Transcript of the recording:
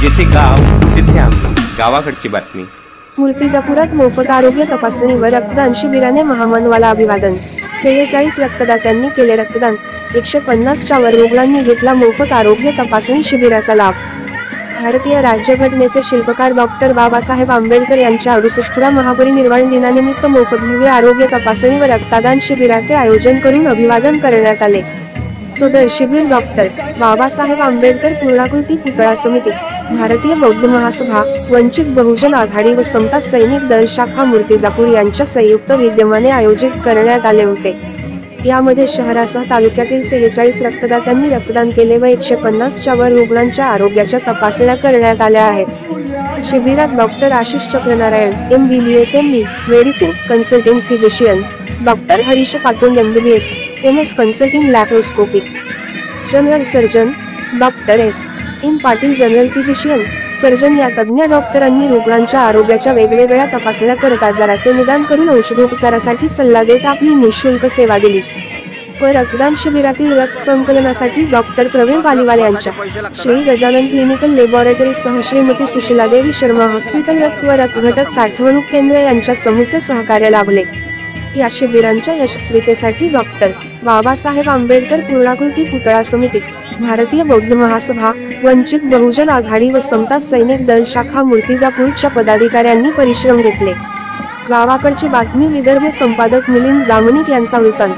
जिथे गाव तिथे आम्ही, गावाकडची बातमी. मूर्तिजापुरात मोफत आरोग्य तपासणी व रक्तदान शिबिराने महामानवाला अभिवादन. 46 रक्तदात्यांनी केले रक्तदान. 150 च्या वर रुग्णांनी घेतला मोफत आरोग्य तपासणी शिबिराचा लाभ. भारतीय राज्यघटनेचे शिल्पकार डॉक्टर बाबासाहेब आंबेडकर यांच्या 68व्या महापरिनिर्वाण दिनानिमित्त मोफत भव्य आरोग्य तपासणी व रक्तदान शिबिराचे आयोजन करून अभिवादन करण्यात आले. सदर शिबिर डॉक्टर बाबासाहेब आंबेडकर पूर्णाकृती पुतळा समिती, भारतीय बौद्ध महासभा, वंचित बहुजन आघाडी व समता सैनिक दल शाखा मूर्तिजापूर यांच्या संयुक्त विद्यमाने आयोजित करण्यात आले होते. यामध्ये शहरासह तालुक्यातील 46 रक्तदात्यांनी रक्तदान केले व 150 च्या वर रुग्णांच्या आरोग्याच्या तपासण्या करण्यात आल्या आहेत. शिबिरात doctor Ashish Chakranarayan, MBBS MD, medicine consulting physician, doctor Harish Patond MBBS, MS consulting laparoscopic, general surgeon doctor S.M. Patil general physician, surgeon या तज्ञ डॉक्टरांनी रुग्णांच्या आरोग्याच्या वेगवेगळ्या तपासण्या करत आजाराचे निदान करून औषधोपचारासाठी सल्ला देत आपली निःशुल्क सेवा दिली. व रक्तदान शिबिरातील रक्त संकलनासाठी डॉक्टर प्रवीण पालीवाल यांच्या श्री गजानन क्लिनिकल लॅबोरेटरीसह श्रीमती सुशीलादेवी शर्मा हॉस्पिटल रक्त व रक्त घटक साठवणूक केंद्र यांच्या चमूचे सहकार्य लाभले. या शिबिरांच्या यशस्वीतेसाठी डॉक्टर बाबासाहेब आंबेडकर पूर्णाकृती पुतळा समिती, भारतीय बौद्ध महासभा, वंचित बहुजन आघाडी व समता सैनिक दल शाखा मूर्तिजापूरच्या पदाधिकाऱ्यांनी परिश्रम घेतले. गावाकडची बातमी विदर्भ संपादक मिलिंद जामनिक यांचा वृत्तांत.